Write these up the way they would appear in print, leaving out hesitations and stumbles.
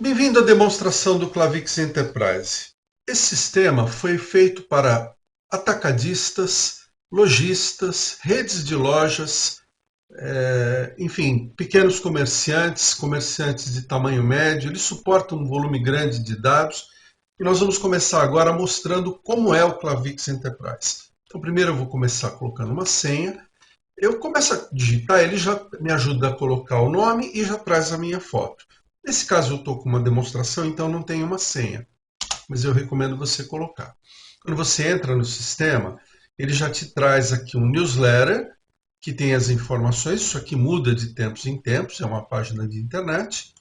Bem-vindo à demonstração do Clavix Enterprise. Esse sistema foi feito para atacadistas, lojistas, redes de lojas, enfim, pequenos comerciantes, comerciantes de tamanho médio. Ele suporta um volume grande de dados e nós vamos começar agora mostrando como é o Clavix Enterprise. Então, primeiro eu vou começar colocando uma senha. Eu começo a digitar, ele já me ajuda a colocar o nome e já traz a minha foto. Nesse caso eu estou com uma demonstração, então não tem uma senha, mas eu recomendo você colocar. Quando você entra no sistema, ele já te traz aqui um newsletter, que tem as informações, isso aqui muda de tempos em tempos, é uma página de internet.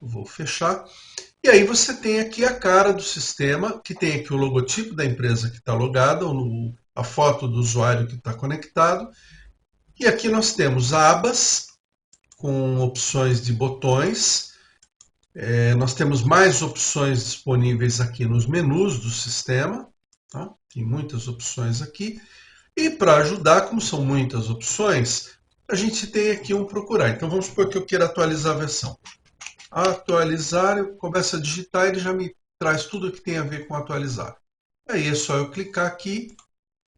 Eu vou fechar. E aí você tem aqui a cara do sistema, que tem aqui o logotipo da empresa que está logada, a foto do usuário que está conectado. E aqui nós temos abas com opções de botões. Nós temos mais opções disponíveis aqui nos menus do sistema. Tá? Tem muitas opções aqui. E para ajudar, como são muitas opções, a gente tem aqui um procurar. Então vamos supor que eu queira atualizar a versão. Atualizar, eu começo a digitar, ele já me traz tudo que tem a ver com atualizar. Aí é só eu clicar aqui,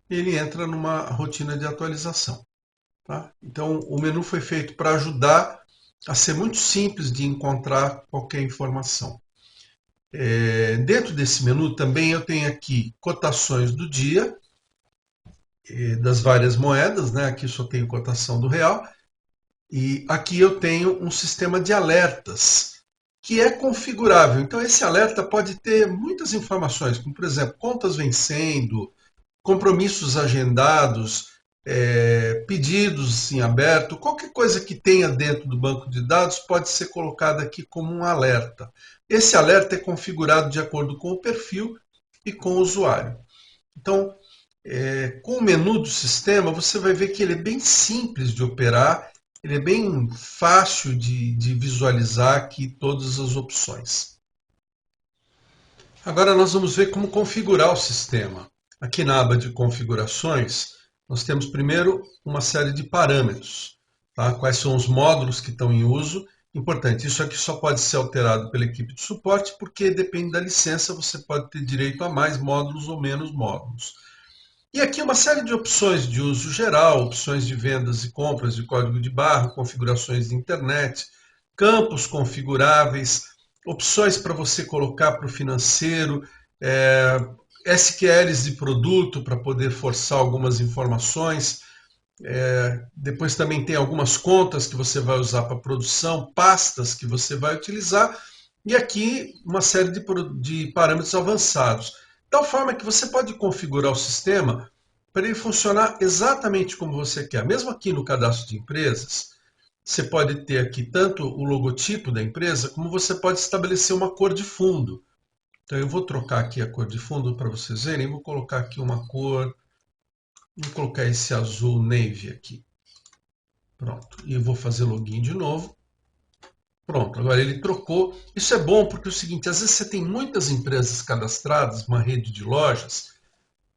ele entra numa rotina de atualização. Tá? Então, o menu foi feito para ajudar a ser muito simples de encontrar qualquer informação. Dentro desse menu também eu tenho aqui cotações do dia, das várias moedas, né? Aqui só tenho cotação do real. E aqui eu tenho um sistema de alertas, que é configurável. Então, esse alerta pode ter muitas informações, como, por exemplo, contas vencendo, compromissos agendados, pedidos em aberto, qualquer coisa que tenha dentro do banco de dados pode ser colocada aqui como um alerta. Esse alerta é configurado de acordo com o perfil e com o usuário. Então, com o menu do sistema, você vai ver que ele é bem simples de operar, ele é bem fácil de visualizar aqui todas as opções. Agora nós vamos ver como configurar o sistema. Aqui na aba de configurações, nós temos primeiro uma série de parâmetros. Tá? Quais são os módulos que estão em uso. Importante, isso aqui só pode ser alterado pela equipe de suporte, porque depende da licença, você pode ter direito a mais módulos ou menos módulos. E aqui uma série de opções de uso geral, opções de vendas e compras de código de barra, configurações de internet, campos configuráveis, opções para você colocar para o financeiro, SQLs de produto para poder forçar algumas informações. Depois também tem algumas contas que você vai usar para produção, pastas que você vai utilizar, e aqui uma série de parâmetros avançados. De tal forma que você pode configurar o sistema para ele funcionar exatamente como você quer. Mesmo aqui no cadastro de empresas, você pode ter aqui tanto o logotipo da empresa, como você pode estabelecer uma cor de fundo. Então eu vou trocar aqui a cor de fundo para vocês verem, vou colocar aqui uma cor, vou colocar esse azul navy aqui. Pronto, e eu vou fazer login de novo. Pronto, agora ele trocou. Isso é bom porque é o seguinte, às vezes você tem muitas empresas cadastradas, uma rede de lojas,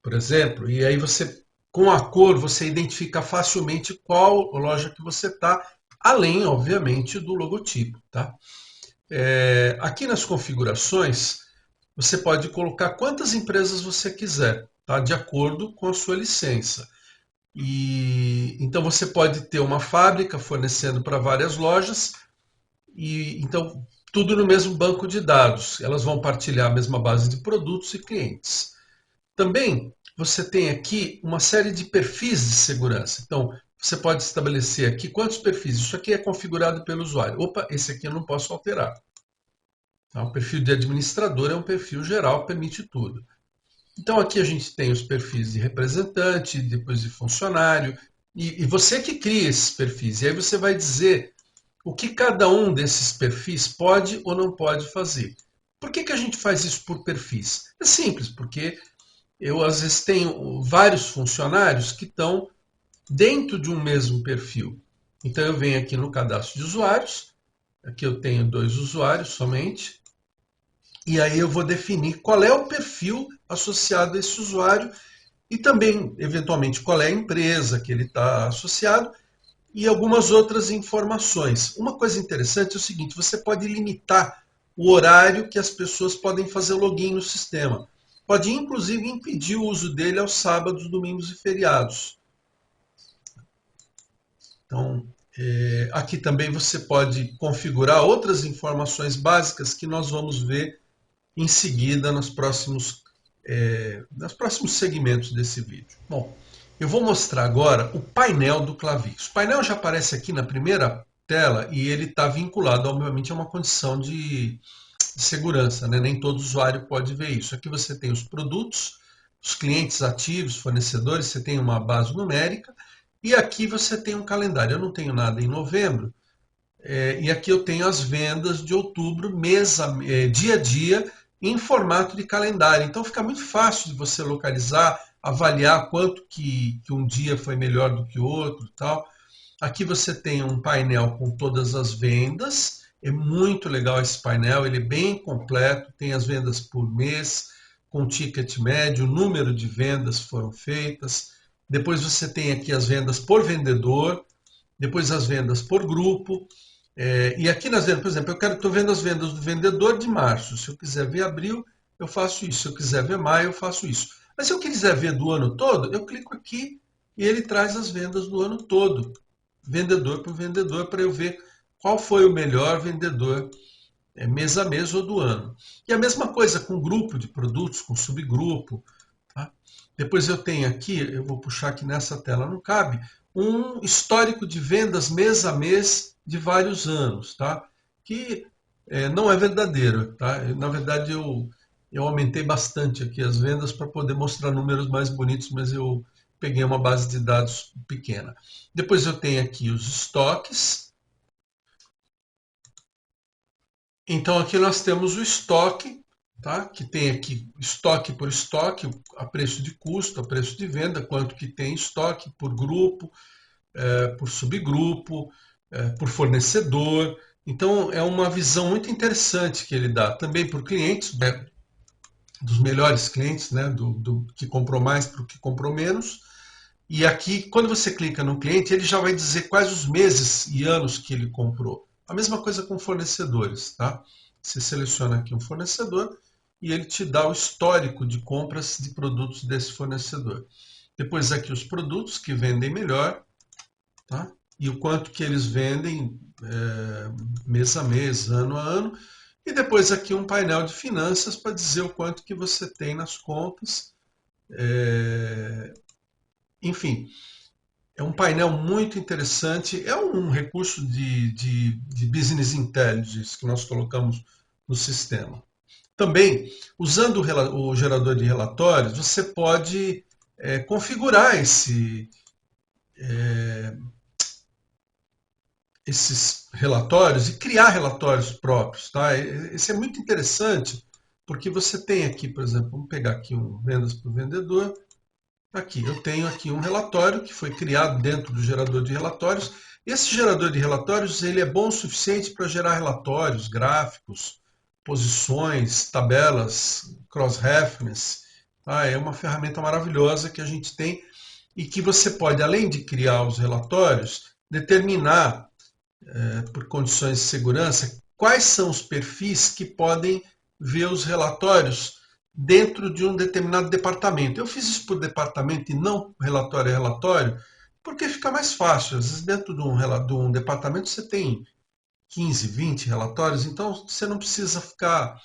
por exemplo, e aí você, com a cor, você identifica facilmente qual loja que você está, além, obviamente, do logotipo. Tá? Aqui nas configurações, você pode colocar quantas empresas você quiser, tá? De acordo com a sua licença. E então você pode ter uma fábrica fornecendo para várias lojas, e então tudo no mesmo banco de dados. Elas vão partilhar a mesma base de produtos e clientes. Também você tem aqui uma série de perfis de segurança. Então, você pode estabelecer aqui quantos perfis. Isso aqui é configurado pelo usuário. Opa, esse aqui eu não posso alterar. Tá? O perfil de administrador é um perfil geral, permite tudo. Então, aqui a gente tem os perfis de representante, depois de funcionário, e você que cria esses perfis. E aí você vai dizer o que cada um desses perfis pode ou não pode fazer. Por que a gente faz isso por perfis? É simples, porque eu às vezes tenho vários funcionários que estão dentro de um mesmo perfil. Então eu venho aqui no cadastro de usuários, aqui eu tenho 2 usuários somente, e aí eu vou definir qual é o perfil associado a esse usuário e também, eventualmente, qual é a empresa que ele está associado e algumas outras informações. Uma coisa interessante é o seguinte, você pode limitar o horário que as pessoas podem fazer login no sistema. Pode inclusive impedir o uso dele aos sábados, domingos e feriados. Então, aqui também você pode configurar outras informações básicas que nós vamos ver em seguida nos próximos segmentos desse vídeo. Bom, eu vou mostrar agora o painel do Clavix. O painel já aparece aqui na primeira tela e ele está vinculado, obviamente, a uma condição de segurança, né? Nem todo usuário pode ver isso. Aqui você tem os produtos, os clientes ativos, fornecedores, você tem uma base numérica e aqui você tem um calendário. Eu não tenho nada em novembro e aqui eu tenho as vendas de outubro, dia a dia, em formato de calendário. Então fica muito fácil de você localizar, avaliar quanto que um dia foi melhor do que o outro, tal. Aqui você tem um painel com todas as vendas. É muito legal esse painel, ele é bem completo, tem as vendas por mês, com ticket médio, o número de vendas foram feitas. Depois você tem aqui as vendas por vendedor, depois as vendas por grupo. E aqui nas vendas, por exemplo, estou vendo as vendas do vendedor de março. Se eu quiser ver abril, eu faço isso. Se eu quiser ver maio, eu faço isso. Mas se eu quiser ver do ano todo, eu clico aqui e ele traz as vendas do ano todo, vendedor por vendedor, para eu ver qual foi o melhor vendedor mês a mês ou do ano. E a mesma coisa com grupo de produtos, com subgrupo. Tá? Depois eu tenho aqui, eu vou puxar aqui nessa tela, não cabe, um histórico de vendas mês a mês de vários anos, tá? Que não é verdadeiro. Tá? Na verdade, eu aumentei bastante aqui as vendas para poder mostrar números mais bonitos, mas eu peguei uma base de dados pequena. Depois eu tenho aqui os estoques. Então aqui nós temos o estoque, tá? Que tem aqui estoque por estoque, a preço de custo, a preço de venda, quanto que tem estoque por grupo, por subgrupo, por fornecedor. Então é uma visão muito interessante que ele dá também por clientes, né? Dos melhores clientes, né? do que comprou mais para o que comprou menos. E aqui, quando você clica no cliente, ele já vai dizer quais os meses e anos que ele comprou. A mesma coisa com fornecedores, tá? Você seleciona aqui um fornecedor e ele te dá o histórico de compras de produtos desse fornecedor. Depois aqui os produtos que vendem melhor, tá? E o quanto que eles vendem mês a mês, ano a ano. E depois aqui um painel de finanças para dizer o quanto que você tem nas contas. Enfim, é um painel muito interessante, é um recurso de business intelligence que nós colocamos no sistema. Também, usando o gerador de relatórios, você pode configurar esses relatórios e criar relatórios próprios. Tá? Isso é muito interessante, porque você tem aqui, por exemplo, vamos pegar aqui um vendas para o vendedor. Aqui, eu tenho aqui um relatório que foi criado dentro do gerador de relatórios. Esse gerador de relatórios ele é bom o suficiente para gerar relatórios, gráficos, posições, tabelas, cross-reference. Tá? É uma ferramenta maravilhosa que a gente tem e que você pode, além de criar os relatórios, determinar, por condições de segurança, quais são os perfis que podem ver os relatórios dentro de um determinado departamento. Eu fiz isso por departamento e não relatório a relatório, porque fica mais fácil. Às vezes dentro de um departamento você tem 15, 20 relatórios, então você não precisa ficar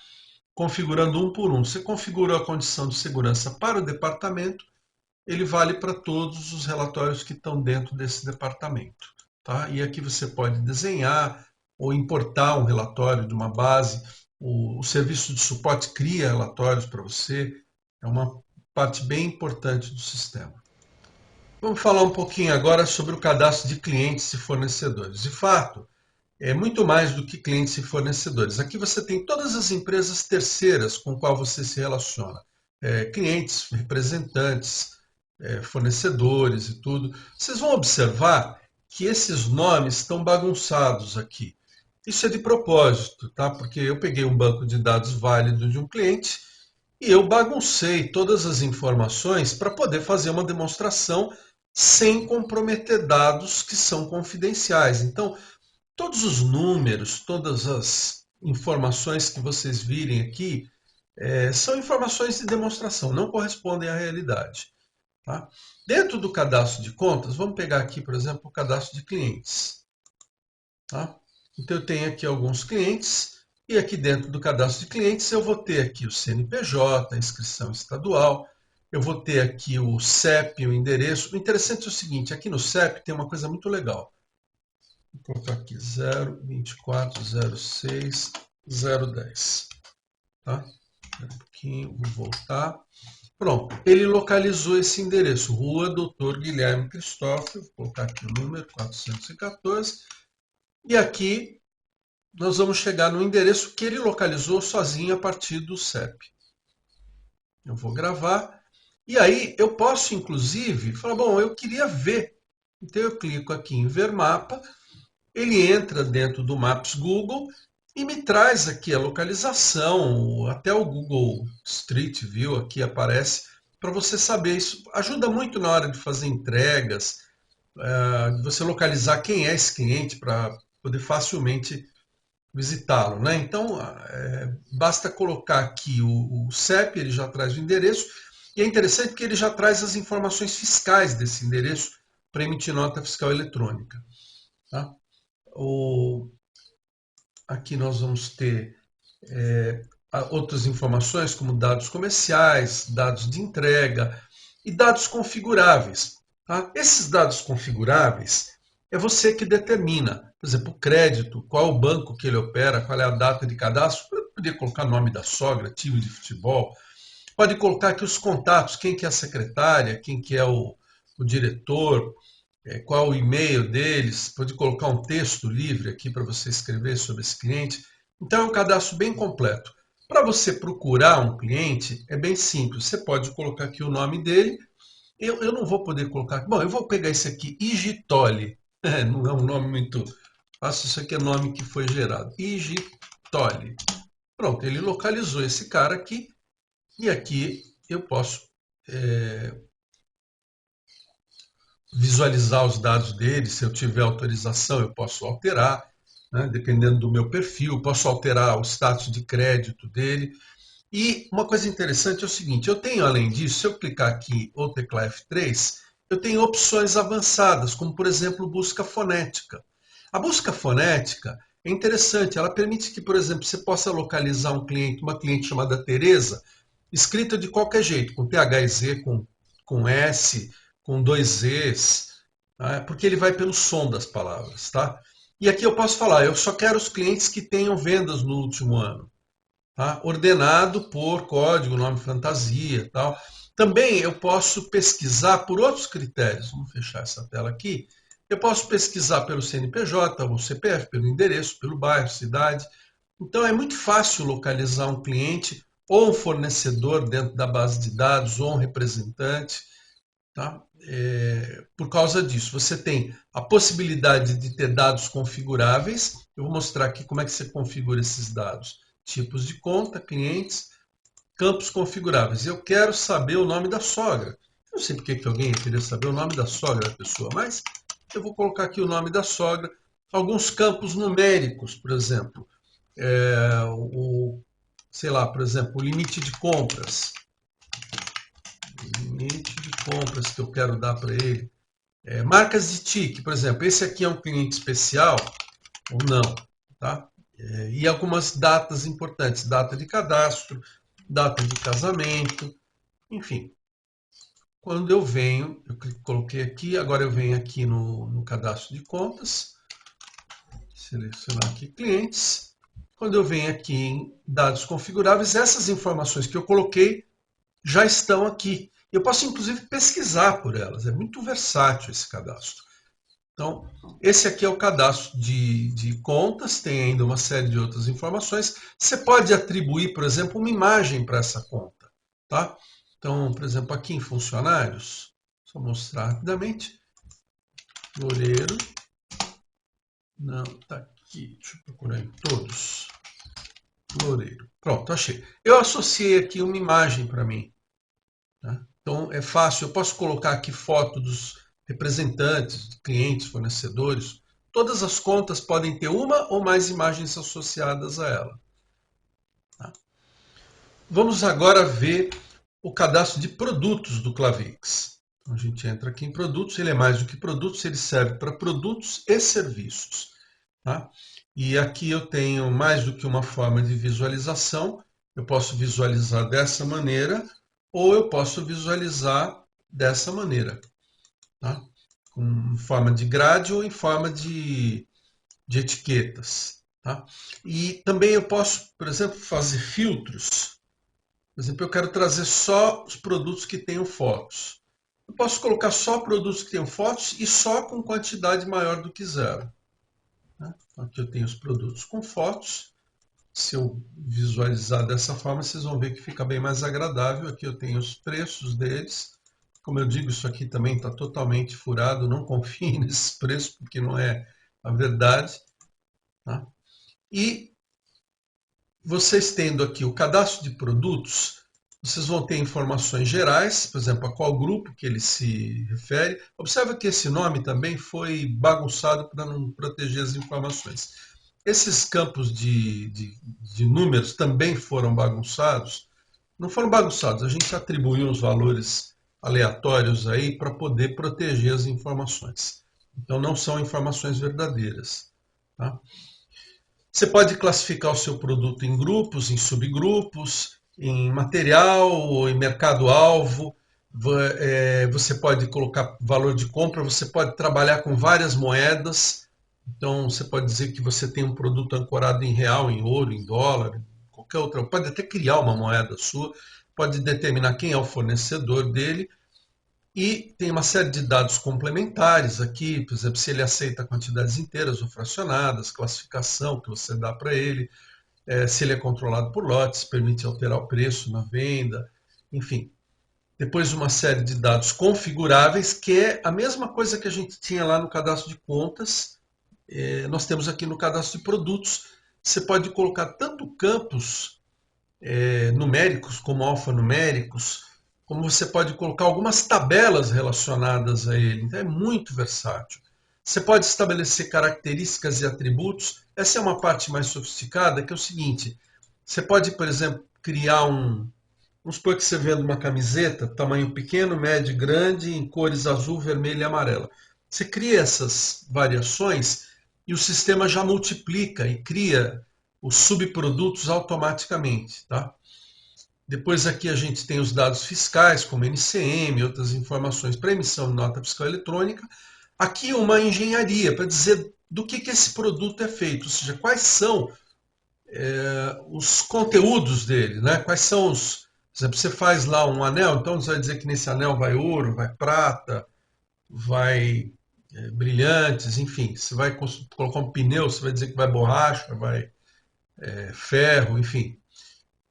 configurando um por um. Você configura a condição de segurança para o departamento, ele vale para todos os relatórios que estão dentro desse departamento. Tá? E aqui você pode desenhar ou importar um relatório de uma base. O serviço de suporte cria relatórios para você. É uma parte bem importante do sistema. Vamos falar um pouquinho agora sobre o cadastro de clientes e fornecedores. De fato, é muito mais do que clientes e fornecedores. Aqui você tem todas as empresas terceiras com qual você se relaciona. Clientes, representantes, fornecedores e tudo. Vocês vão observar que esses nomes estão bagunçados aqui. Isso é de propósito, tá? Porque eu peguei um banco de dados válido de um cliente e eu baguncei todas as informações para poder fazer uma demonstração sem comprometer dados que são confidenciais. Então, todos os números, todas as informações que vocês virem aqui são informações de demonstração, não correspondem à realidade. Tá? Dentro do cadastro de contas, vamos pegar aqui, por exemplo, o cadastro de clientes. Tá? Então, eu tenho aqui alguns clientes, e aqui dentro do cadastro de clientes eu vou ter aqui o CNPJ, a inscrição estadual, eu vou ter aqui o CEP, o endereço. O interessante é o seguinte, aqui no CEP tem uma coisa muito legal. Vou colocar aqui 02406 010. Tá? Um pouquinho, vou voltar. Pronto, ele localizou esse endereço, Rua Doutor Guilherme Cristófilo, vou colocar aqui o número 414, e aqui nós vamos chegar no endereço que ele localizou sozinho a partir do CEP. Eu vou gravar, e aí eu posso inclusive falar, bom, eu queria ver, então eu clico aqui em ver mapa, ele entra dentro do Maps Google e me traz aqui a localização, até o Google Street View aqui aparece, para você saber. Isso ajuda muito na hora de fazer entregas, de você localizar quem é esse cliente para poder facilmente visitá-lo. Né? Então, basta colocar aqui o CEP, ele já traz o endereço, e é interessante porque ele já traz as informações fiscais desse endereço para emitir nota fiscal eletrônica. Tá? Aqui nós vamos ter outras informações, como dados comerciais, dados de entrega e dados configuráveis. Tá? Esses dados configuráveis é você que determina. Por exemplo, o crédito, qual o banco que ele opera, qual é a data de cadastro. Poderia colocar nome da sogra, time de futebol. Pode colocar aqui os contatos, quem que é a secretária, quem que é o diretor, qual o e-mail deles, pode colocar um texto livre aqui para você escrever sobre esse cliente. Então é um cadastro bem completo. Para você procurar um cliente, é bem simples. Você pode colocar aqui o nome dele. Eu não vou poder colocar. Bom, eu vou pegar esse aqui, Igitoli. Não é um nome muito fácil, isso aqui é nome que foi gerado. Igitoli. Pronto, ele localizou esse cara aqui. E aqui eu posso visualizar os dados dele, se eu tiver autorização eu posso alterar, né, dependendo do meu perfil, posso alterar o status de crédito dele. E uma coisa interessante é o seguinte, eu tenho além disso, se eu clicar aqui ou teclar F3, eu tenho opções avançadas, como por exemplo busca fonética. A busca fonética é interessante, ela permite que, por exemplo, você possa localizar um cliente, uma cliente chamada Teresa, escrita de qualquer jeito, com TH e Z, com S, com dois Zs, tá? Porque ele vai pelo som das palavras. Tá? E aqui eu posso falar, eu só quero os clientes que tenham vendas no último ano. Tá? Ordenado por código, nome fantasia. Tal. Também eu posso pesquisar por outros critérios. Vamos fechar essa tela aqui. Eu posso pesquisar pelo CNPJ, ou CPF, pelo endereço, pelo bairro, cidade. Então é muito fácil localizar um cliente ou um fornecedor dentro da base de dados ou um representante. Tá? Por causa disso, você tem a possibilidade de ter dados configuráveis. Eu vou mostrar aqui como é que você configura esses dados. Tipos de conta, clientes, campos configuráveis. Eu quero saber o nome da sogra. Eu não sei porque que alguém ia querer saber o nome da sogra da pessoa, mas eu vou colocar aqui o nome da sogra. Alguns campos numéricos, por exemplo. Sei lá, por exemplo, o limite de compras. Limite de compras que eu quero dar para ele. Marcas de tique, por exemplo, esse aqui é um cliente especial ou não, tá? E algumas datas importantes, data de cadastro, data de casamento, enfim. Quando eu venho, eu coloquei aqui, agora eu venho aqui no cadastro de contas, selecionar aqui clientes. Quando eu venho aqui em dados configuráveis, essas informações que eu coloquei já estão aqui. Eu posso, inclusive, pesquisar por elas. É muito versátil esse cadastro. Então, esse aqui é o cadastro de contas, tem ainda uma série de outras informações. Você pode atribuir, por exemplo, uma imagem para essa conta. Tá? Então, por exemplo, aqui em funcionários, só mostrar rapidamente. Loureiro. Não, está aqui. Deixa eu procurar em todos. Loureiro. Pronto, achei. Eu associei aqui uma imagem para mim. Tá? Então é fácil, eu posso colocar aqui foto dos representantes, clientes, fornecedores, Todas as contas podem ter uma ou mais imagens associadas a ela. Tá? Vamos agora ver o cadastro de produtos do Clavix. Então, a gente entra aqui em produtos, ele é mais do que produtos, ele serve para produtos e serviços. Tá? E aqui eu tenho mais do que uma forma de visualização. Eu posso visualizar dessa maneira ou eu posso visualizar dessa maneira. Tá? Em forma de grade ou em forma de etiquetas. Tá? E também eu posso, por exemplo, fazer filtros. Por exemplo, eu quero trazer só os produtos que tenham fotos. Eu posso colocar só produtos que tenham fotos e só com quantidade maior do que zero. Aqui eu tenho os produtos com fotos. Se eu visualizar dessa forma, vocês vão ver que fica bem mais agradável. Aqui eu tenho os preços deles. Como eu digo, isso aqui também está totalmente furado. Não confiem nesses preços, porque não é a verdade. Tá? E vocês tendo aqui o cadastro de produtos, vocês vão ter informações gerais, por exemplo, a qual grupo que ele se refere. Observa que esse nome também foi bagunçado para não proteger as informações. Esses campos de números também foram bagunçados. Não foram bagunçados, a gente atribuiu uns valores aleatórios aí para poder proteger as informações. Então não são informações verdadeiras. Tá? Você pode classificar o seu produto em grupos, em subgrupos, em material ou em mercado-alvo. Você pode colocar valor de compra, você pode trabalhar com várias moedas. Então, você pode dizer que você tem um produto ancorado em real, em ouro, em dólar, qualquer outra. Pode até criar uma moeda sua, pode determinar quem é o fornecedor dele. E tem uma série de dados complementares aqui, por exemplo, se ele aceita quantidades inteiras ou fracionadas, classificação que você dá para ele, se ele é controlado por lotes, permite alterar o preço na venda, enfim. Depois uma série de dados configuráveis, que é a mesma coisa que a gente tinha lá no cadastro de contas, nós temos aqui no cadastro de produtos. Você pode colocar tanto campos numéricos como alfanuméricos, como você pode colocar algumas tabelas relacionadas a ele. Então é muito versátil. Você pode estabelecer características e atributos. Essa é uma parte mais sofisticada, que é o seguinte. Você pode, por exemplo, criar vamos supor que você venda uma camiseta, tamanho pequeno, médio, grande, em cores azul, vermelho e amarela. Você cria essas variações e o sistema já multiplica e cria os subprodutos automaticamente. Tá? Depois aqui a gente tem os dados fiscais, como NCM, outras informações para emissão de nota fiscal eletrônica. Aqui uma engenharia para dizer do que esse produto é feito, ou seja, quais são os conteúdos dele, né? Quais são os... Por exemplo, você faz lá um anel, então você vai dizer que nesse anel vai ouro, vai prata, vai brilhantes, enfim. Você vai colocar um pneu, você vai dizer que vai borracha, vai ferro, enfim.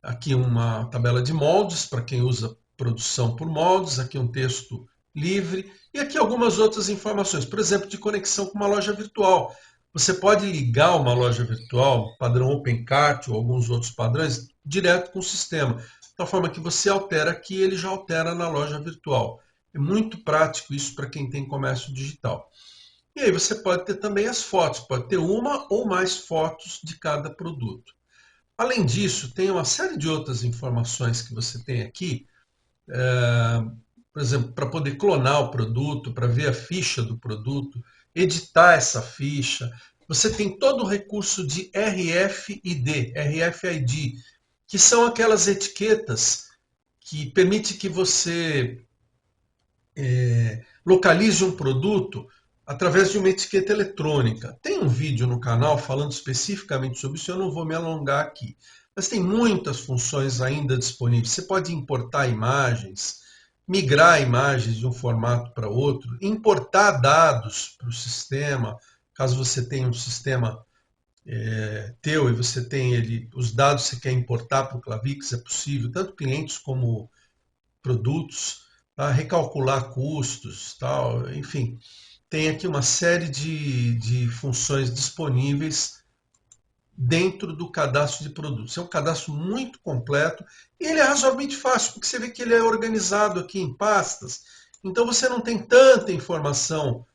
Aqui uma tabela de moldes, para quem usa produção por moldes, aqui um texto livre, e aqui algumas outras informações, por exemplo, de conexão com uma loja virtual. Você pode ligar uma loja virtual, padrão OpenCart ou alguns outros padrões, direto com o sistema. De tal forma que você altera aqui, ele já altera na loja virtual. É muito prático isso para quem tem comércio digital. E aí você pode ter também as fotos, pode ter uma ou mais fotos de cada produto. Além disso, tem uma série de outras informações que você tem aqui, por exemplo, para poder clonar o produto, para ver a ficha do produto, editar essa ficha. Você tem todo o recurso de RFID, que são aquelas etiquetas que permitem que você localize um produto através de uma etiqueta eletrônica. Tem um vídeo no canal falando especificamente sobre isso, eu não vou me alongar aqui. Mas tem muitas funções ainda disponíveis. Você pode importar imagens, migrar imagens de um formato para outro, importar dados para o sistema, caso você tenha um sistema teu e você tem os dados que você quer importar para o Clavix, é possível, tanto clientes como produtos, tá? Recalcular custos, tal, enfim. Tem aqui uma série de funções disponíveis dentro do cadastro de produtos. É um cadastro muito completo e ele é razoavelmente fácil, porque você vê que ele é organizado aqui em pastas. Então você não tem tanta informação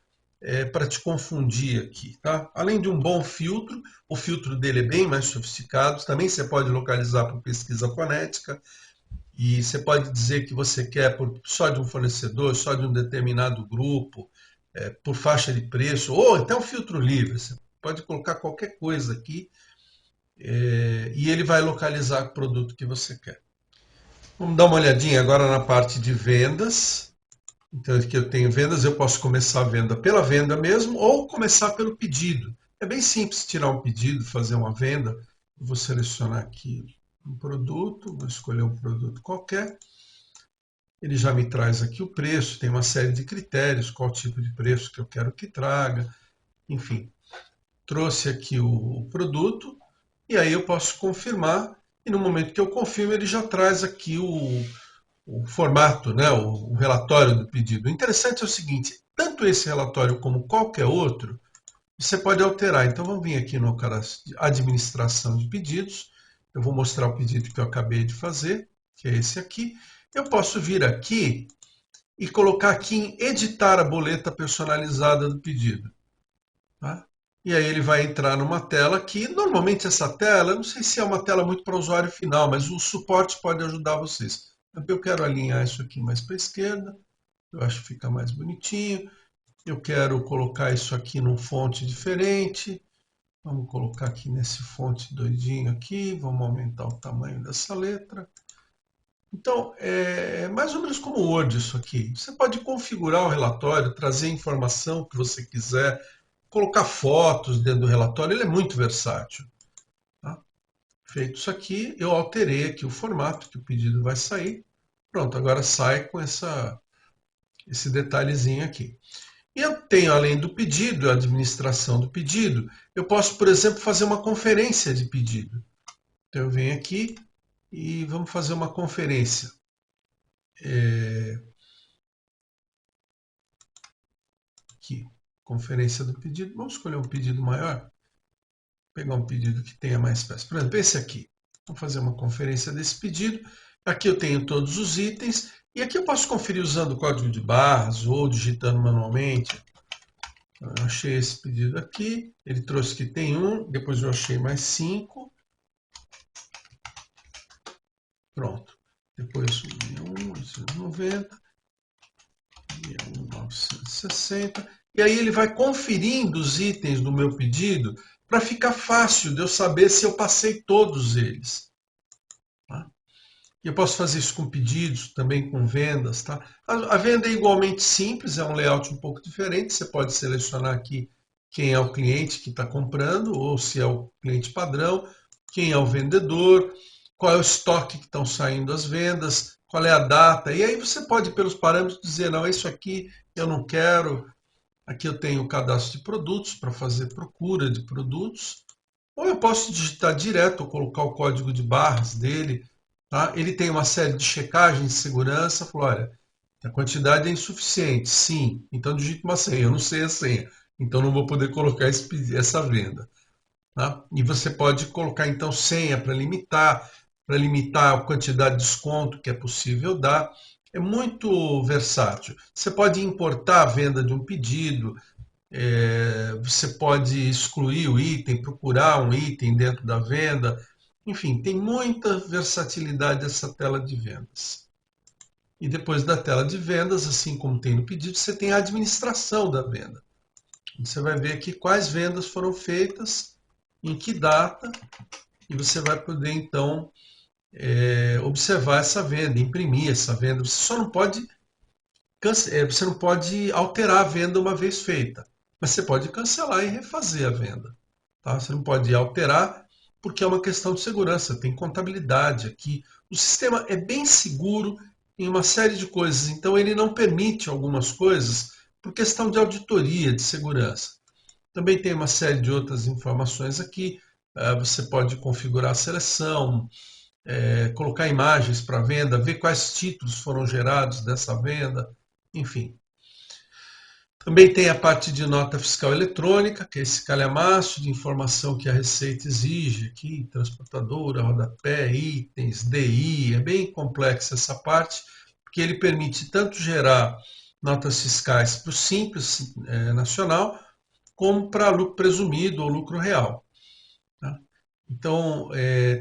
para te confundir aqui, tá? Além de um bom filtro, o filtro dele é bem mais sofisticado. Também você pode localizar por pesquisa fonética e você pode dizer que você quer só de um fornecedor, só de um determinado grupo, por faixa de preço, ou até um filtro livre. Você pode colocar qualquer coisa aqui e ele vai localizar o produto que você quer. Vamos dar uma olhadinha agora na parte de vendas. Então, aqui eu tenho vendas, eu posso começar a venda pela venda mesmo ou começar pelo pedido. É bem simples tirar um pedido, fazer uma venda. Vou selecionar aqui um produto, vou escolher um produto qualquer. Ele já me traz aqui o preço, tem uma série de critérios, qual tipo de preço que eu quero que traga, enfim. Trouxe aqui o produto e aí eu posso confirmar e no momento que eu confirmo ele já traz aqui o formato, né, o relatório do pedido. O interessante é o seguinte, tanto esse relatório como qualquer outro, você pode alterar. Então vamos vir aqui no cadastro de administração de pedidos. Eu vou mostrar o pedido que eu acabei de fazer, que é esse aqui. Eu posso vir aqui e colocar aqui em editar a boleta personalizada do pedido. Tá? E aí ele vai entrar numa tela que, normalmente essa tela, eu não sei se é uma tela muito para o usuário final, mas o suporte pode ajudar vocês. Eu quero alinhar isso aqui mais para a esquerda, eu acho que fica mais bonitinho. Eu quero colocar isso aqui num fonte diferente. Vamos colocar aqui nesse fonte doidinho aqui, vamos aumentar o tamanho dessa letra. Então, é mais ou menos como o Word isso aqui. Você pode configurar o relatório, trazer a informação que você quiser, colocar fotos dentro do relatório, ele é muito versátil. Tá? Feito isso aqui, eu alterei aqui o formato que o pedido vai sair. Pronto, agora sai com esse detalhezinho aqui. E eu tenho, além do pedido, a administração do pedido, eu posso, por exemplo, fazer uma conferência de pedido. Então eu venho aqui e vamos fazer uma conferência. Aqui, conferência do pedido. Vamos escolher um pedido maior. Pegar um pedido que tenha mais peças. Por exemplo, esse aqui. Vamos fazer uma conferência desse pedido. Aqui eu tenho todos os itens. E aqui eu posso conferir usando o código de barras ou digitando manualmente. Eu achei esse pedido aqui. Ele trouxe que tem um. Depois eu achei mais 5. Pronto. Depois 1.990. 1.960. E aí ele vai conferindo os itens do meu pedido para ficar fácil de eu saber se eu passei todos eles. Tá? E eu posso fazer isso com pedidos, também com vendas. Tá? A venda é igualmente simples, é um layout um pouco diferente. Você pode selecionar aqui quem é o cliente que está comprando, ou se é o cliente padrão, quem é o vendedor, qual é o estoque que estão saindo as vendas, qual é a data. E aí você pode, pelos parâmetros, dizer, não, isso aqui eu não quero. Aqui eu tenho o cadastro de produtos para fazer procura de produtos. Ou eu posso digitar direto ou colocar o código de barras dele. Tá? Ele tem uma série de checagens de segurança. Falou, olha, a quantidade é insuficiente. Sim, então digite uma senha. Eu não sei a senha, então não vou poder colocar essa venda. Tá? E você pode colocar então senha para limitar a quantidade de desconto que é possível dar. É muito versátil. Você pode importar a venda de um pedido, você pode excluir o item, procurar um item dentro da venda. Enfim, tem muita versatilidade essa tela de vendas. E depois da tela de vendas, assim como tem no pedido, você tem a administração da venda. Você vai ver aqui quais vendas foram feitas, em que data, e você vai poder então observar essa venda, imprimir essa venda. Você só não pode você não pode alterar a venda uma vez feita, mas você pode cancelar e refazer a venda. Tá? Você não pode alterar porque é uma questão de segurança, tem contabilidade aqui. O sistema é bem seguro em uma série de coisas, então ele não permite algumas coisas por questão de auditoria, de segurança. Também tem uma série de outras informações aqui. Você pode configurar a seleção, colocar imagens para venda, ver quais títulos foram gerados dessa venda, enfim. Também tem a parte de nota fiscal eletrônica, que é esse calhamaço de informação que a Receita exige aqui, transportadora, rodapé, itens, DI, é bem complexa essa parte, porque ele permite tanto gerar notas fiscais para o Simples Nacional, como para lucro presumido ou lucro real. Tá? Então,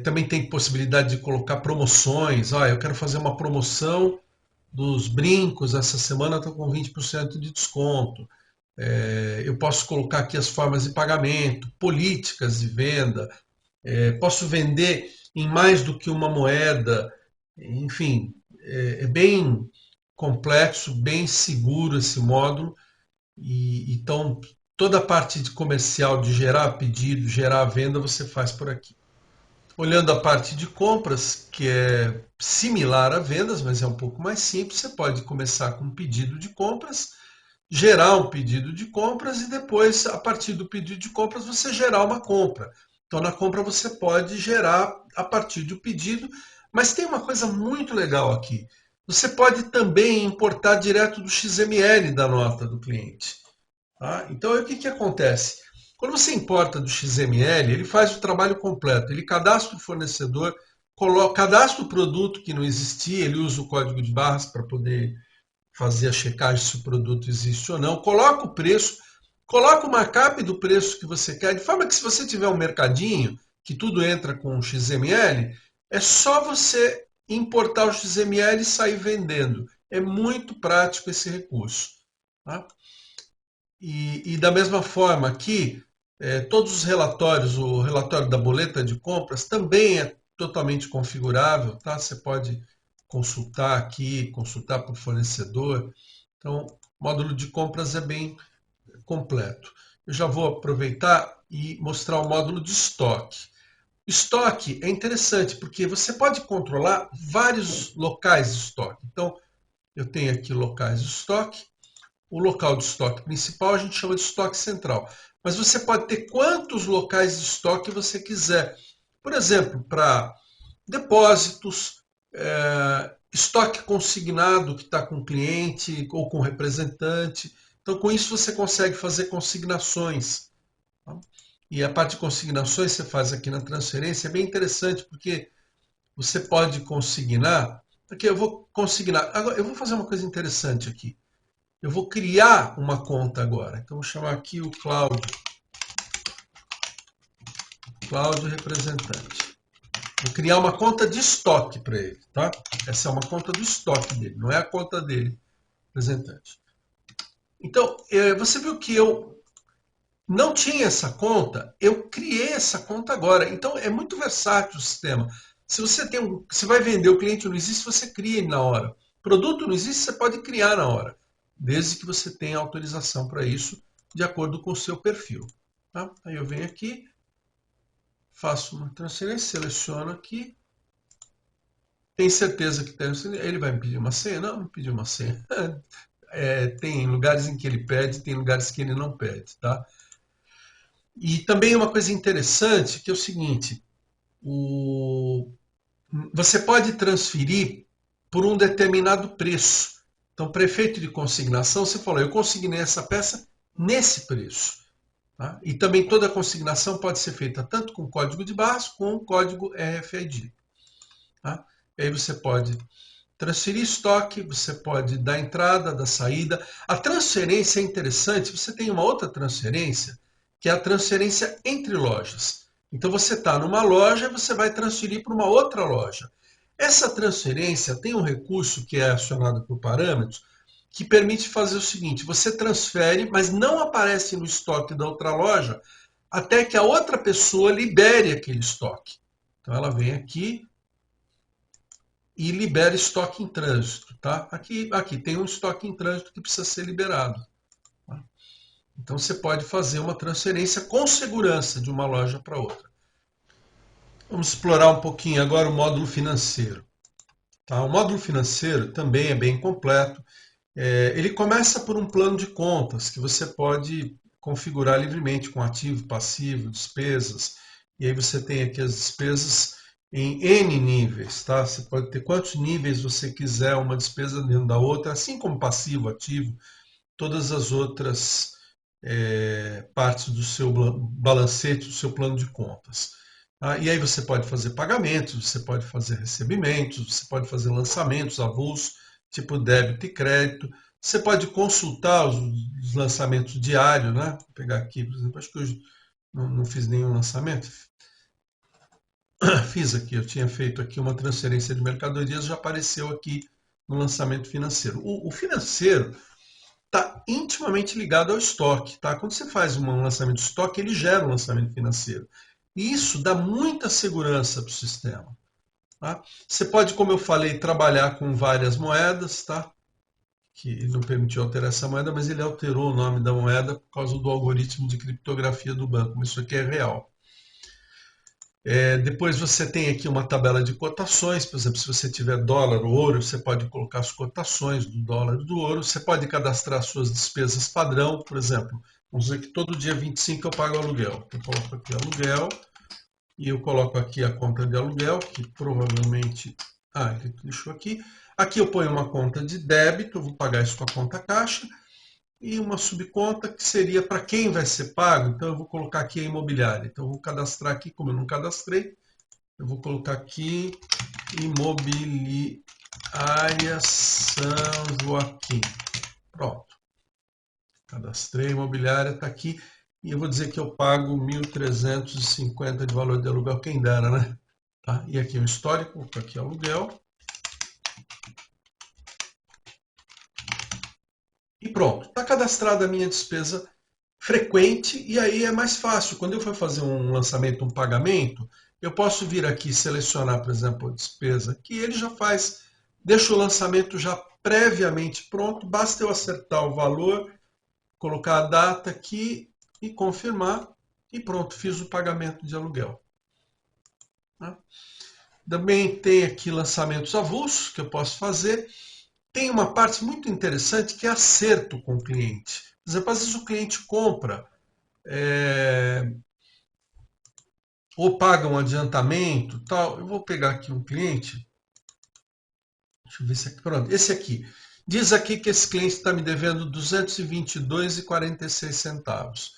também tem possibilidade de colocar promoções. Eu quero fazer uma promoção dos brincos, essa semana estou com 20% de desconto. Eu posso colocar aqui as formas de pagamento, políticas de venda, posso vender em mais do que uma moeda, enfim, é bem complexo, bem seguro esse módulo. E então toda a parte de comercial de gerar pedido, gerar venda, você faz por aqui. Olhando a parte de compras, que é similar a vendas, mas é um pouco mais simples, você pode começar com um pedido de compras, gerar um pedido de compras e depois, a partir do pedido de compras, você gerar uma compra. Então, na compra você pode gerar a partir do pedido, mas tem uma coisa muito legal aqui. Você pode também importar direto do XML da nota do cliente. Tá? Então, aí, o que, que acontece? Quando você importa do XML, ele faz o trabalho completo. Ele cadastra o fornecedor, cadastra o produto que não existia, ele usa o código de barras para poder fazer a checagem se o produto existe ou não, coloca o preço, coloca o markup do preço que você quer, de forma que se você tiver um mercadinho, que tudo entra com XML, é só você importar o XML e sair vendendo. É muito prático esse recurso. Tá? E da mesma forma aqui, todos os relatórios, o relatório da boleta de compras também é totalmente configurável, tá? Você pode consultar aqui, consultar por fornecedor. Então, o módulo de compras é bem completo. Eu já vou aproveitar e mostrar o módulo de estoque. Estoque é interessante porque você pode controlar vários locais de estoque. Então, eu tenho aqui locais de estoque. O local de estoque principal a gente chama de estoque central. Mas você pode ter quantos locais de estoque você quiser. Por exemplo, para depósitos, estoque consignado que está com o cliente ou com o representante. Então, com isso, você consegue fazer consignações. Tá? E a parte de consignações você faz aqui na transferência. É bem interessante, porque você pode consignar. Aqui eu vou consignar. Agora, eu vou fazer uma coisa interessante aqui. Eu vou criar uma conta agora. Então, vou chamar aqui o Cláudio representante. Vou criar uma conta de estoque para ele, tá? Essa é uma conta do estoque dele, não é a conta dele, representante. Então, você viu que eu não tinha essa conta, eu criei essa conta agora. Então, é muito versátil o sistema. Se você se vai vender, o cliente não existe, você cria ele na hora. Produto não existe, você pode criar na hora, desde que você tenha autorização para isso, de acordo com o seu perfil. Tá? Aí eu venho aqui, faço uma transferência, seleciono aqui, tem certeza que tem, ele vai me pedir uma senha? Não, me pediu uma senha. Tem lugares em que ele pede, tem lugares que ele não pede, tá? E também uma coisa interessante, que é o seguinte, você pode transferir por um determinado preço. Então, para efeito de consignação, você falou, eu consignei essa peça nesse preço. Tá? E também toda a consignação pode ser feita tanto com código de barras como com código RFID. Tá? E aí você pode transferir estoque, você pode dar entrada, dar saída. A transferência é interessante, você tem uma outra transferência, que é a transferência entre lojas. Então você está numa loja e você vai transferir para uma outra loja. Essa transferência tem um recurso que é acionado por parâmetros, que permite fazer o seguinte, você transfere, mas não aparece no estoque da outra loja, até que a outra pessoa libere aquele estoque. Então ela vem aqui e libera estoque em trânsito. Tá? Aqui tem um estoque em trânsito que precisa ser liberado. Tá? Então você pode fazer uma transferência com segurança de uma loja para outra. Vamos explorar um pouquinho agora o módulo financeiro. Tá? O módulo financeiro também é bem completo. Ele começa por um plano de contas que você pode configurar livremente com ativo, passivo, despesas. E aí você tem aqui as despesas em N níveis. Tá? Você pode ter quantos níveis você quiser, uma despesa dentro da outra, assim como passivo, ativo, todas as outras partes do seu balancete, do seu plano de contas. E aí você pode fazer pagamentos, você pode fazer recebimentos, você pode fazer lançamentos avulsos, tipo débito e crédito. Você pode consultar os lançamentos diários, né? Vou pegar aqui, por exemplo, acho que hoje não fiz nenhum lançamento. Fiz aqui, eu tinha feito aqui uma transferência de mercadorias, já apareceu aqui no lançamento financeiro. O financeiro está intimamente ligado ao estoque, tá? Quando você faz um lançamento de estoque, ele gera um lançamento financeiro. E isso dá muita segurança para o sistema. Tá? Você pode, como eu falei, trabalhar com várias moedas, tá? Que ele não permitiu alterar essa moeda, mas ele alterou o nome da moeda por causa do algoritmo de criptografia do banco. Mas isso aqui é real. Depois você tem aqui uma tabela de cotações, por exemplo, se você tiver dólar ou ouro, você pode colocar as cotações do dólar e do ouro, você pode cadastrar suas despesas padrão, por exemplo, vamos dizer que todo dia 25 eu pago aluguel. Eu coloco aqui aluguel e eu coloco aqui a conta de aluguel, que provavelmente... ele deixou aqui. Aqui eu ponho uma conta de débito, eu vou pagar isso com a conta caixa, e uma subconta que seria para quem vai ser pago, então eu vou colocar aqui a imobiliária. Então eu vou cadastrar aqui, como eu não cadastrei, eu vou colocar aqui Imobiliária São Joaquim. Pronto. Cadastrei, imobiliária está aqui. E eu vou dizer que eu pago 1.350 de valor de aluguel, quem dera, né? Tá? E aqui o histórico, aqui aluguel. E pronto, está cadastrada a minha despesa frequente e aí é mais fácil. Quando eu for fazer um lançamento, um pagamento, eu posso vir aqui selecionar, por exemplo, a despesa que ele já faz, deixa o lançamento já previamente pronto, basta eu acertar o valor, colocar a data aqui e confirmar e pronto, fiz o pagamento de aluguel. Tá? Também tem aqui lançamentos avulsos que eu posso fazer. Tem uma parte muito interessante que é acerto com o cliente. Por exemplo, às vezes o cliente compra ou paga um adiantamento, tal. Eu vou pegar aqui um cliente. Deixa eu ver se aqui. Pronto, esse aqui. Diz aqui que esse cliente está me devendo R$ 222,46.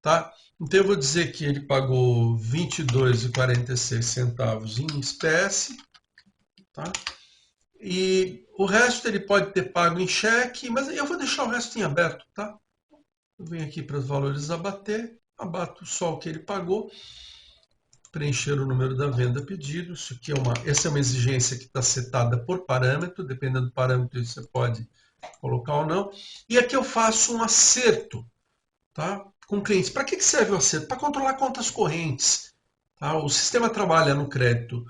Tá? Então eu vou dizer que ele pagou R$ 22,46 em espécie. Tá? E o resto ele pode ter pago em cheque, mas eu vou deixar o resto em aberto, tá? Eu venho aqui para os valores abater, abato só o que ele pagou, preencher o número da venda pedido. Isso aqui essa é uma exigência que está setada por parâmetro, dependendo do parâmetro você pode colocar ou não. E aqui eu faço um acerto, tá? Com clientes. Para que serve o acerto? Para controlar contas correntes. Tá? O sistema trabalha no crédito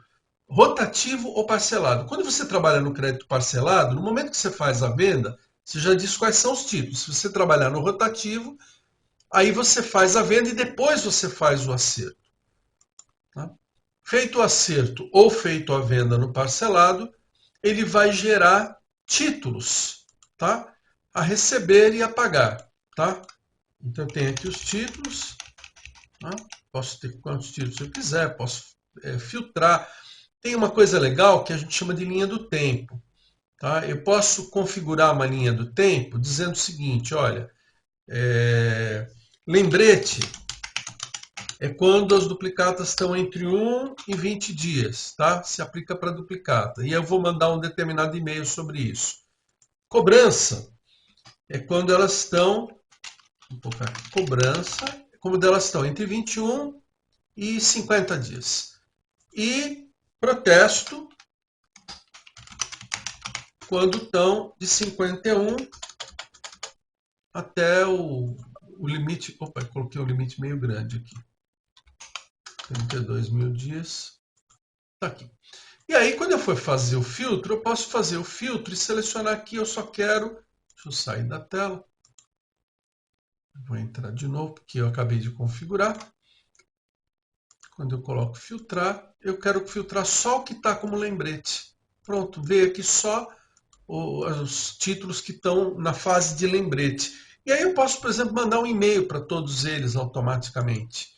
rotativo ou parcelado. Quando você trabalha no crédito parcelado, no momento que você faz a venda, você já diz quais são os títulos. Se você trabalhar no rotativo, aí você faz a venda e depois você faz o acerto. Tá? Feito o acerto ou feito a venda no parcelado, ele vai gerar títulos, tá? A receber e a pagar, tá? Então tem aqui os títulos, tá? Posso ter quantos títulos eu quiser, posso filtrar. Tem uma coisa legal que a gente chama de linha do tempo. Tá? Eu posso configurar uma linha do tempo dizendo o seguinte, olha, lembrete é quando as duplicatas estão entre 1 e 20 dias, tá? Se aplica para duplicata. E eu vou mandar um determinado e-mail sobre isso. Cobrança é quando elas estão, vou colocar aqui, cobrança, é quando elas estão entre 21 e 50 dias. E protesto quando estão de 51 até o limite. Opa, coloquei o limite meio grande aqui. 32 mil dias. Tá aqui. E aí, quando eu for fazer o filtro, eu posso fazer o filtro e selecionar aqui. Eu só quero. Deixa eu sair da tela. Vou entrar de novo, porque eu acabei de configurar. Quando eu coloco filtrar, eu quero filtrar só o que está como lembrete. Pronto, veio aqui só os títulos que estão na fase de lembrete. E aí eu posso, por exemplo, mandar um e-mail para todos eles automaticamente.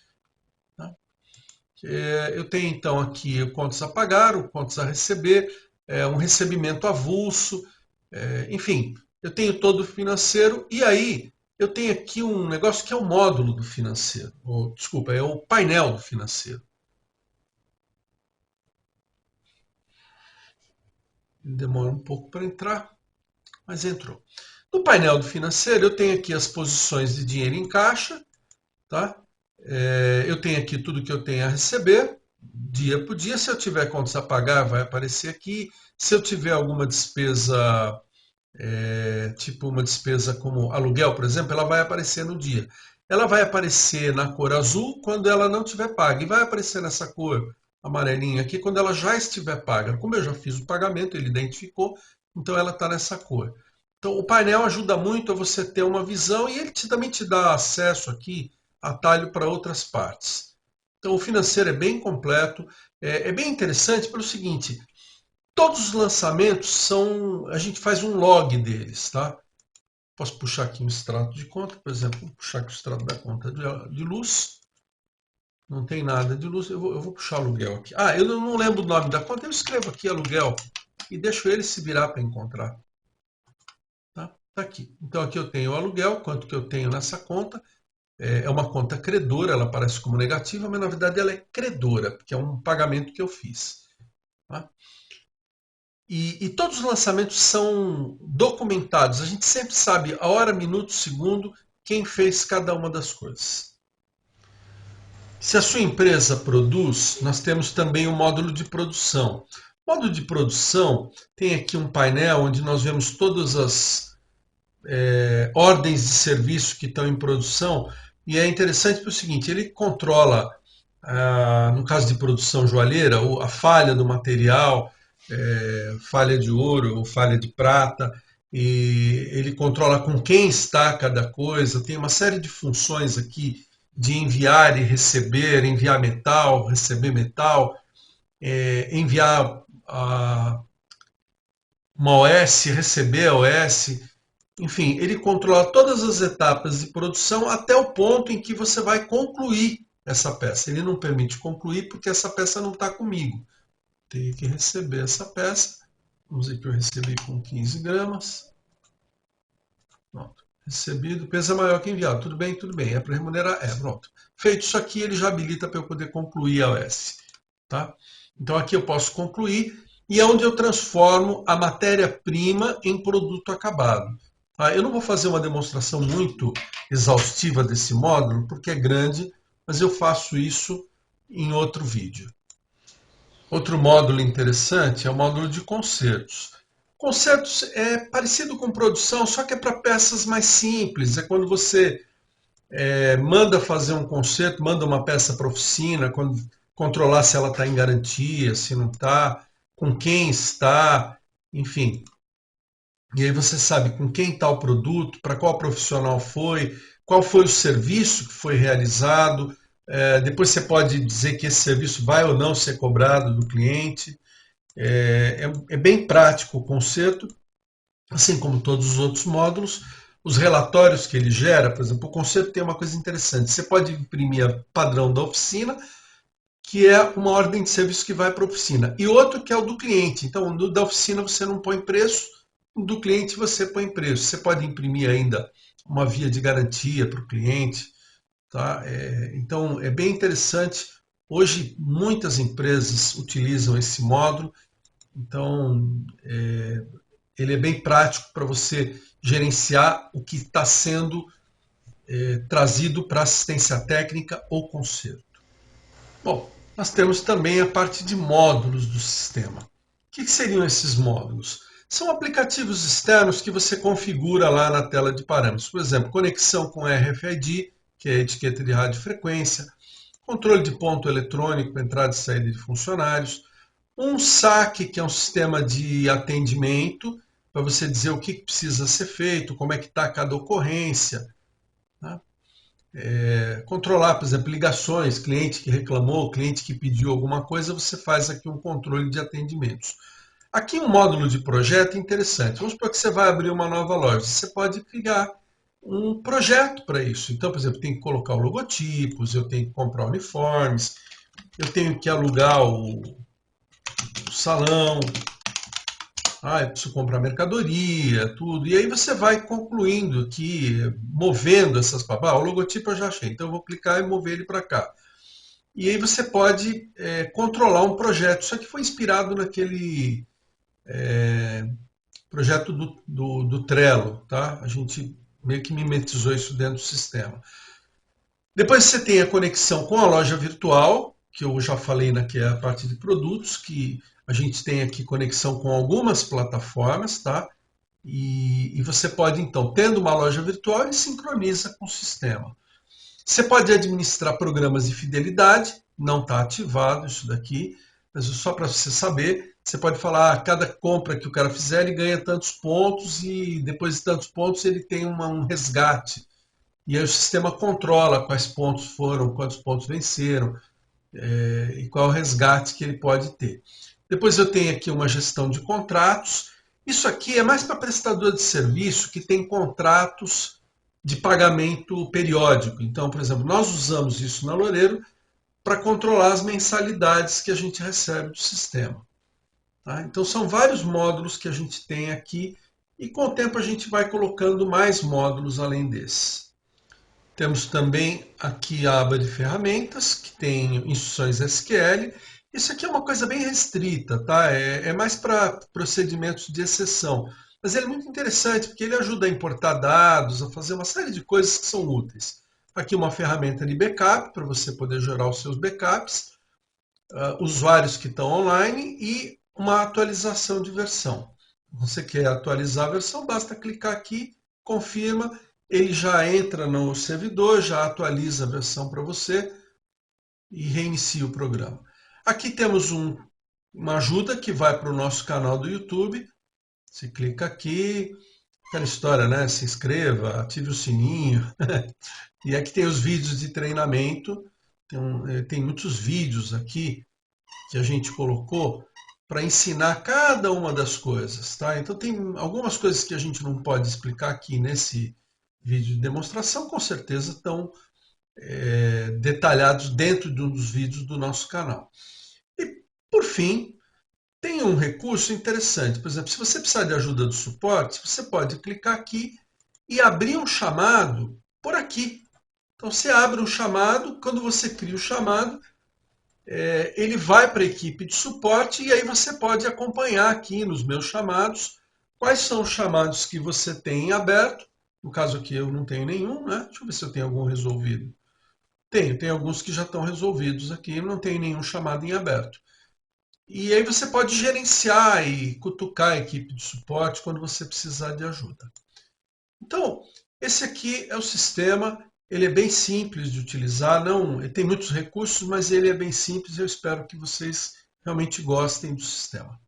Tá? Eu tenho então aqui o contas a pagar, o contas a receber, um recebimento avulso, enfim, eu tenho todo o financeiro e aí eu tenho aqui um negócio que é o módulo do financeiro, desculpa, é o painel do financeiro. Demora um pouco para entrar, mas entrou. No painel do financeiro, eu tenho aqui as posições de dinheiro em caixa, tá? Eu tenho aqui tudo que eu tenho a receber, dia por dia. Se eu tiver contas a pagar, vai aparecer aqui. Se eu tiver alguma despesa, tipo uma despesa como aluguel, por exemplo, ela vai aparecer no dia. Ela vai aparecer na cor azul quando ela não estiver paga, e vai aparecer nessa cor amarelinha aqui quando ela já estiver paga. Como eu já fiz o pagamento, ele identificou, então ela está nessa cor. Então, o painel ajuda muito a você ter uma visão e ele também te dá acesso aqui, atalho para outras partes. Então, o financeiro é bem completo, é bem interessante pelo seguinte: todos os lançamentos são, a gente faz um log deles, tá? Posso puxar aqui um extrato de conta, por exemplo, vou puxar aqui o extrato da conta de luz. Não tem nada de luz, eu vou puxar aluguel aqui. Ah, eu não lembro o nome da conta, eu escrevo aqui aluguel e deixo ele se virar para encontrar. Tá? Tá aqui. Então aqui eu tenho o aluguel, quanto que eu tenho nessa conta. É uma conta credora, ela aparece como negativa, mas na verdade ela é credora, porque é um pagamento que eu fiz. Tá? E todos os lançamentos são documentados. A gente sempre sabe a hora, minuto, segundo, quem fez cada uma das coisas. Se a sua empresa produz, nós temos também o módulo de produção. O módulo de produção tem aqui um painel onde nós vemos todas as ordens de serviço que estão em produção, e é interessante pelo seguinte: ele controla, no caso de produção joalheira, a falha do material, falha de ouro ou falha de prata, e ele controla com quem está cada coisa, tem uma série de funções aqui de enviar e receber, enviar metal, receber metal, enviar uma OS, receber a OS. Enfim, ele controla todas as etapas de produção até o ponto em que você vai concluir essa peça. Ele não permite concluir porque essa peça não está comigo. Tenho que receber essa peça. Vamos dizer que eu recebi com 15 gramas. Pronto. Recebido, peso é maior que enviado. Tudo bem, tudo bem. É para remunerar? É, pronto. Feito isso aqui, ele já habilita para eu poder concluir a OS. Tá? Então aqui eu posso concluir e é onde eu transformo a matéria-prima em produto acabado. Eu não vou fazer uma demonstração muito exaustiva desse módulo, porque é grande, mas eu faço isso em outro vídeo. Outro módulo interessante é o módulo de concertos. Concertos é parecido com produção, só que é para peças mais simples. É quando você manda fazer um concerto, manda uma peça para a oficina, controlar se ela está em garantia, se não está, com quem está, enfim. E aí você sabe com quem está o produto, para qual profissional foi, qual foi o serviço que foi realizado. Depois você pode dizer que esse serviço vai ou não ser cobrado do cliente. É bem prático o conceito, assim como todos os outros módulos. Os relatórios que ele gera, por exemplo, o conceito tem uma coisa interessante. Você pode imprimir a padrão da oficina, que é uma ordem de serviço que vai para a oficina, e outro que é o do cliente. Então, no da oficina você não põe preço, no do cliente você põe preço. Você pode imprimir ainda uma via de garantia para o cliente. Tá? Então, é bem interessante. Hoje, muitas empresas utilizam esse módulo. Então, ele é bem prático para você gerenciar o que está sendo trazido para assistência técnica ou conserto. Bom, nós temos também a parte de módulos do sistema. O que seriam esses módulos? São aplicativos externos que você configura lá na tela de parâmetros. Por exemplo, conexão com RFID, que é a etiqueta de radiofrequência, controle de ponto eletrônico, entrada e saída de funcionários, um SAC, que é um sistema de atendimento, para você dizer o que precisa ser feito, como é que está cada ocorrência. Tá? Controlar, por exemplo, ligações, cliente que reclamou, cliente que pediu alguma coisa, você faz aqui um controle de atendimentos. Aqui um módulo de projeto interessante. Vamos supor que você vai abrir uma nova loja. Você pode criar um projeto para isso. Então, por exemplo, tem que colocar logotipos, eu tenho que comprar uniformes, eu tenho que alugar o salão, eu preciso comprar mercadoria, tudo. E aí você vai concluindo aqui, movendo essas papas. O logotipo eu já achei, então eu vou clicar e mover ele para cá. E aí você pode controlar um projeto. Isso aqui foi inspirado naquele projeto do Trello, tá? A gente meio que mimetizou isso dentro do sistema. Depois você tem a conexão com a loja virtual, que eu já falei que é a parte de produtos, que a gente tem aqui conexão com algumas plataformas, tá? E você pode, então, tendo uma loja virtual, ele sincroniza com o sistema. Você pode administrar programas de fidelidade, não está ativado isso daqui, mas só para você saber, você pode falar, cada compra que o cara fizer, ele ganha tantos pontos e depois de tantos pontos ele tem um resgate. E aí o sistema controla quais pontos foram, quantos pontos venceram e qual é o resgate que ele pode ter. Depois eu tenho aqui uma gestão de contratos. Isso aqui é mais para prestador de serviço que tem contratos de pagamento periódico. Então, por exemplo, nós usamos isso na Loureiro para controlar as mensalidades que a gente recebe do sistema. Tá? Então, são vários módulos que a gente tem aqui e com o tempo a gente vai colocando mais módulos além desse. Temos também aqui a aba de ferramentas, que tem instruções SQL. Isso aqui é uma coisa bem restrita, tá? É mais para procedimentos de exceção. Mas ele é muito interessante, porque ele ajuda a importar dados, a fazer uma série de coisas que são úteis. Aqui uma ferramenta de backup, para você poder gerar os seus backups, usuários que estão online e uma atualização de versão. Você quer atualizar a versão, basta clicar aqui, confirma, ele já entra no servidor, já atualiza a versão para você e reinicia o programa. Aqui temos uma ajuda que vai para o nosso canal do YouTube. Você clica aqui, aquela história, né? Se inscreva, ative o sininho. E aqui tem os vídeos de treinamento. Tem muitos vídeos aqui que a gente colocou para ensinar cada uma das coisas, tá? Então tem algumas coisas que a gente não pode explicar aqui nesse vídeo de demonstração, com certeza estão detalhados dentro de um dos vídeos do nosso canal. E, por fim, tem um recurso interessante. Por exemplo, se você precisar de ajuda do suporte, você pode clicar aqui e abrir um chamado por aqui. Então, você abre um chamado, quando você cria o chamado, ele vai para a equipe de suporte e aí você pode acompanhar aqui nos meus chamados quais são os chamados que você tem em aberto. No caso aqui eu não tenho nenhum, né? Deixa eu ver se eu tenho algum resolvido. Tem alguns que já estão resolvidos aqui, não tem nenhum chamado em aberto. E aí você pode gerenciar e cutucar a equipe de suporte quando você precisar de ajuda. Então, esse aqui é o sistema, ele é bem simples de utilizar, ele tem muitos recursos, mas ele é bem simples e eu espero que vocês realmente gostem do sistema.